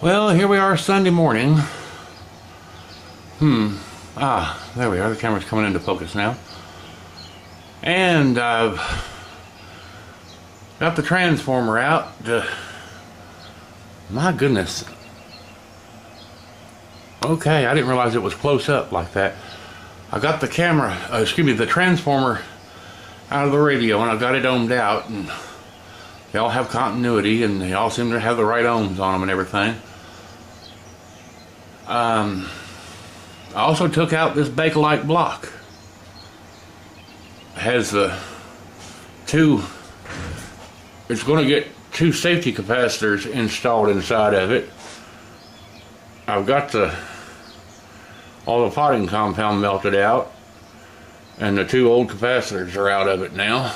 Well, here we are Sunday morning. There we are. The camera's coming into focus now. And I've got the transformer out. My goodness. Okay, I didn't realize it was close up like that. I got the the transformer out of the radio, and I got it ohmed out, and they all have continuity, and they all seem to have the right ohms on them and everything. I also took out this Bakelite block. It has the it's going to get two safety capacitors installed inside of it. I've got all the potting compound melted out, and the two old capacitors are out of it now.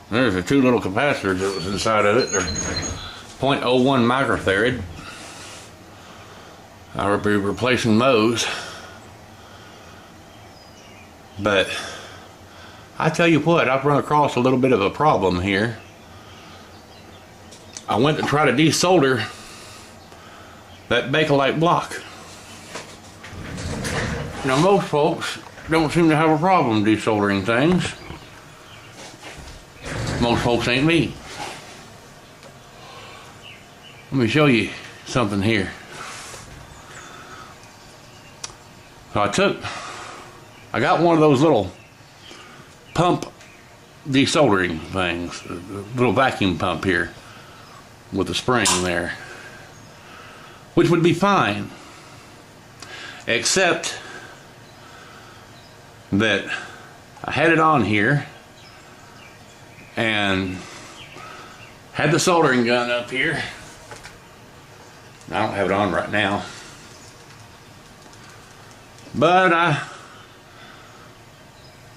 There's the two little capacitors that was inside of it. They're 0.01 microfarad. I will be replacing those. But I tell you what, I've run across a little bit of a problem here. I went to try to desolder that Bakelite block. Now, most folks don't seem to have a problem desoldering things. Most folks ain't me. Let me show you something here. So I got one of those little pump desoldering things, a little vacuum pump here with a spring there, which would be fine, except that I had it on here and had the soldering gun up here. I don't have it on right now, but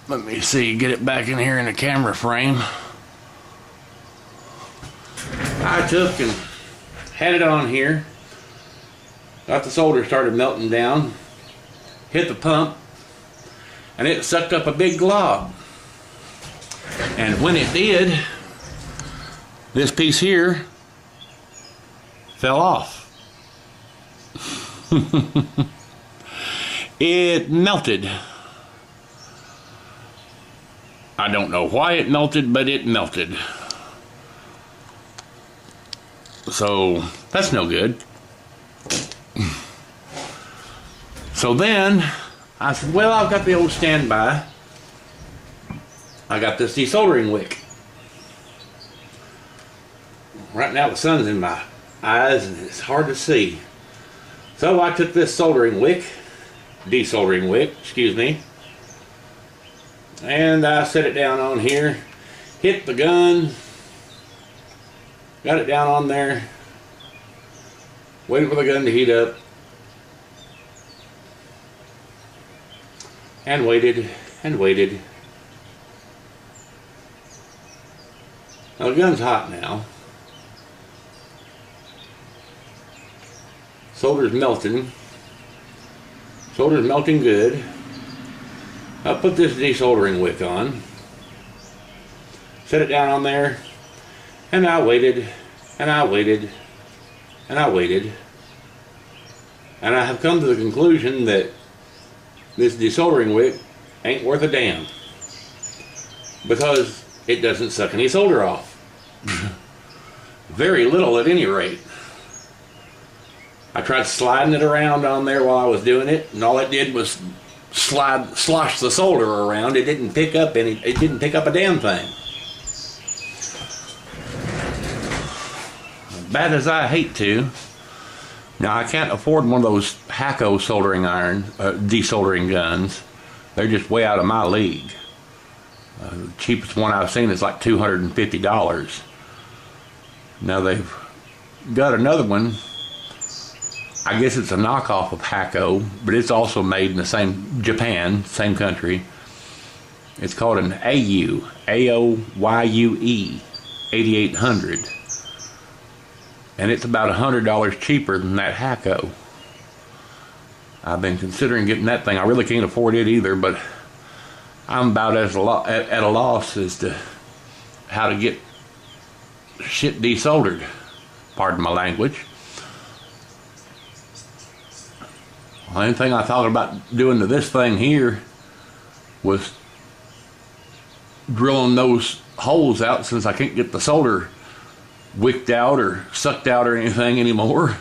let me see, get it back in here in the camera frame. I took and had it on here, got the solder started melting down, hit the pump, and it sucked up a big glob. And when it did, this piece here fell off. It melted. I don't know why it melted, but it melted. So that's no good. So then I said, well, I've got the old standby. I got this desoldering wick. Right now the sun's in my eyes and it's hard to see. So I took this desoldering wick, excuse me, and I set it down on here, hit the gun, got it down on there, waited for the gun to heat up, and waited and waited. Now the gun's hot now. Solder's melting. Solder's melting good. I put this desoldering wick on, set it down on there, and I waited, and I waited, and I waited. And I have come to the conclusion that this desoldering wick ain't worth a damn, because it doesn't suck any solder off. Very little at any rate. I tried sliding it around on there while I was doing it, and all it did was slosh the solder around. It didn't pick up a damn thing. As bad as I hate to. Now, I can't afford one of those Philco soldering iron, desoldering guns. They're just way out of my league. The cheapest one I've seen is like $250. Now they've got another one. I guess it's a knockoff of Philco, but it's also made in the same Japan, same country. It's called an AOYUE 8800, and it's about $100 cheaper than that Philco. I've been considering getting that thing. I really can't afford it either, but I'm about as at a loss as to how to get shit desoldered. Pardon my language. The only thing I thought about doing to this thing here was drilling those holes out, since I can't get the solder wicked out or sucked out or anything anymore.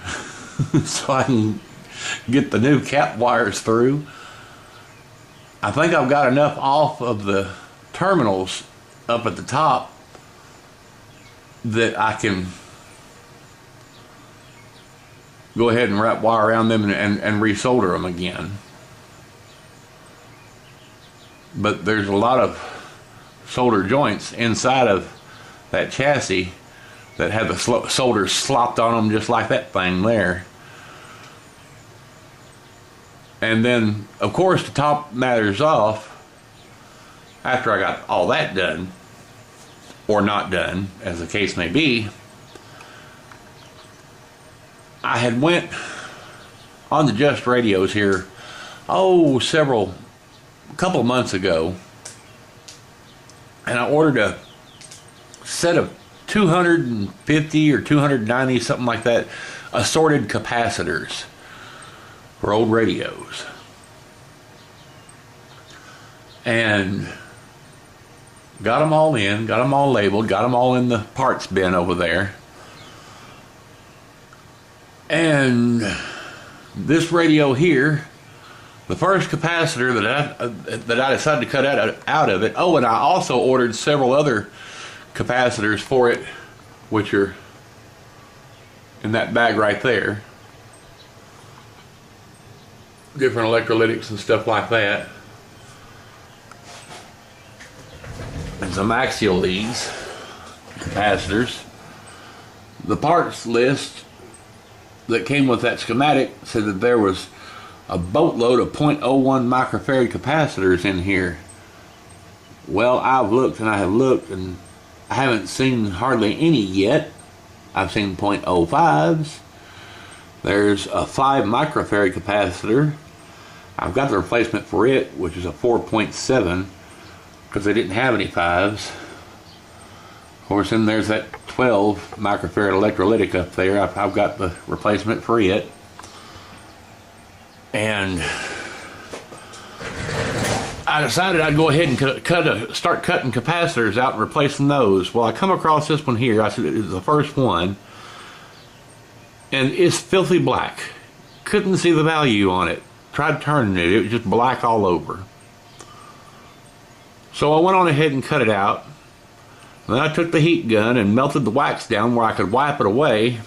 So I can get the new cap wires through. I think I've got enough off of the terminals up at the top that I can go ahead and wrap wire around them and resolder them again. But there's a lot of solder joints inside of that chassis that have the solder slopped on them just like that thing there. And then, of course, to top matters off, after I got all that done, or not done, as the case may be, I had went on the Just Radios here, a couple of months ago, and I ordered a set of 250 or 290, something like that, assorted capacitors for old radios. And got them all in, got them all labeled, got them all in the parts bin over there. And this radio here, the first capacitor that I decided to cut out of it. Oh, and I also ordered several other capacitors for it, which are in that bag right there. Different electrolytics and stuff like that. And some axial leads, capacitors. The parts list that came with that schematic said that there was a boatload of 0.01 microfarad capacitors in here. Well, I've looked and I have looked, and I haven't seen hardly any yet. I've seen 0.05s. There's a 5 microfarad capacitor. I've got the replacement for it, which is a 4.7, because they didn't have any 5s. Of course, then there's that 12 microfarad electrolytic up there. I've got the replacement for it. And I decided I'd go ahead and start cutting capacitors out and replacing those. Well, I come across this one here. I said it's the first one, and it's filthy black. Couldn't see the value on it. Tried turning it. It was just black all over. So I went on ahead and cut it out. And then I took the heat gun and melted the wax down where I could wipe it away.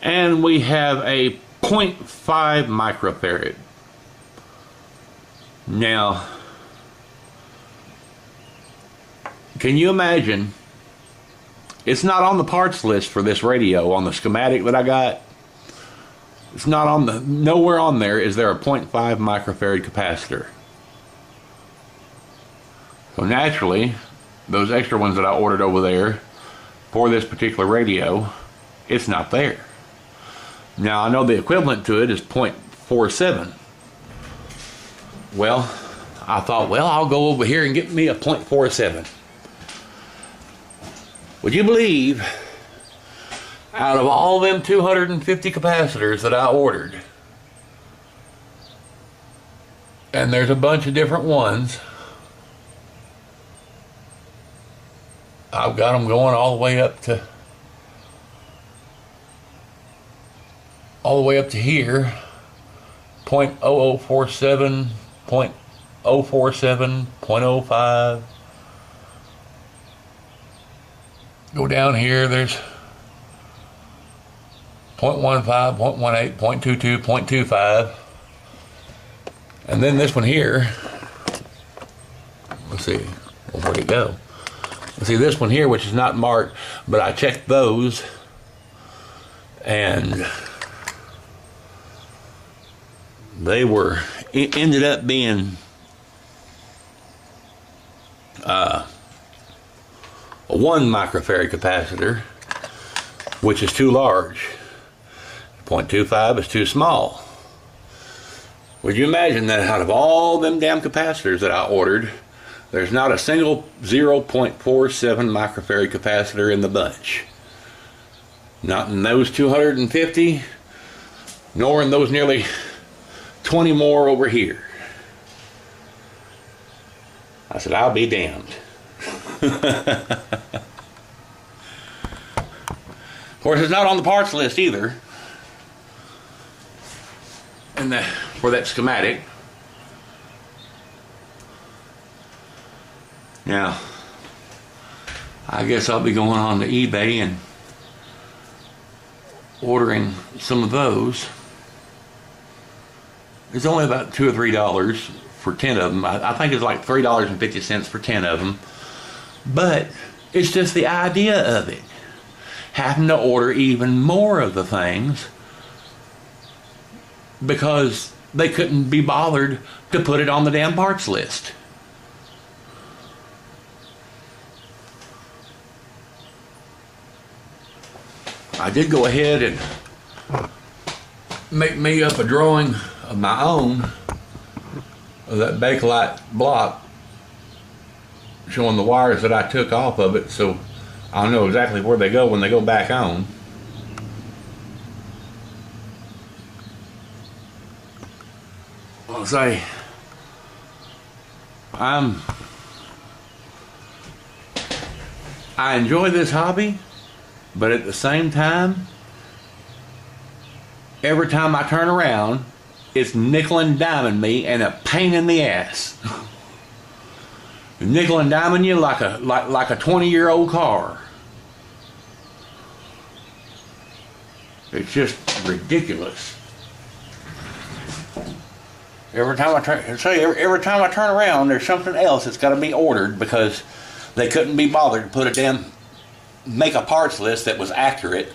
And we have a 0.5 microfarad. Now, can you imagine? It's not on the parts list for this radio on the schematic that I got. It's not on the, nowhere on there is there a 0.5 microfarad capacitor. So naturally, those extra ones that I ordered over there for this particular radio, it's not there. Now I know the equivalent to it is 0.47. Well, I thought, well, I'll go over here and get me a 0.47. Would you believe, out of all them 250 capacitors that I ordered, and there's a bunch of different ones, I've got them going all the way up to here, 0.0047, 0.047, 0.05. Go down here, there's 0.15, 0.18, 0.22, 0.25. And then this one here, let's see, well, where'd it go? Let's see, this one here, which is not marked, but I checked those, and they were, it ended up being a 1 microfarad capacitor, which is too large. 0.25 is too small. Would you imagine that out of all them damn capacitors that I ordered, there's not a single 0.47 microfarad capacitor in the bunch? Not in those 250, nor in those nearly 20 more over here. I said, I'll be damned. Of course, it's not on the parts list either. And for that schematic. Now, I guess I'll be going on to eBay and ordering some of those. It's only about $2 or $3 for 10 of them. I think it's like $3.50 for 10 of them. But it's just the idea of it. Having to order even more of the things because they couldn't be bothered to put it on the damn parts list. I did go ahead and make me up a drawing of my own of that Bakelite block, showing the wires that I took off of it, so I'll know exactly where they go when they go back on. I'll say I enjoy this hobby, but at the same time, every time I turn around, it's nickel and diming me and a pain in the ass. Nickel and diming you like a 20-year-old car. It's just ridiculous. Every time I turn around, there's something else that's got to be ordered because they couldn't be bothered to make a parts list that was accurate.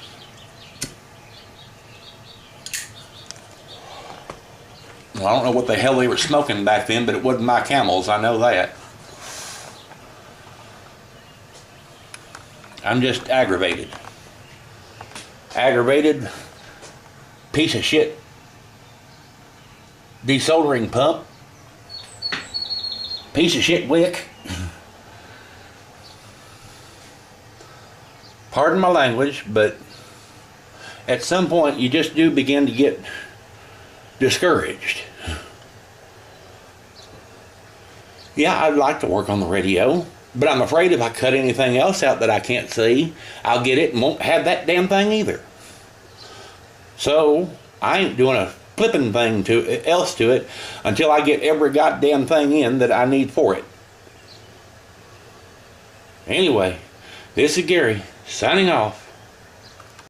Well, I don't know what the hell they were smoking back then, but it wasn't my Camels, I know that. I'm just aggravated. Aggravated piece of shit desoldering pump. Piece of shit wick. Pardon my language, but at some point you just do begin to get discouraged. Yeah, I'd like to work on the radio, but I'm afraid if I cut anything else out that I can't see, I'll get it and won't have that damn thing either. So I ain't doing a flipping thing else to it until I get every goddamn thing in that I need for it. Anyway, this is Gary signing off.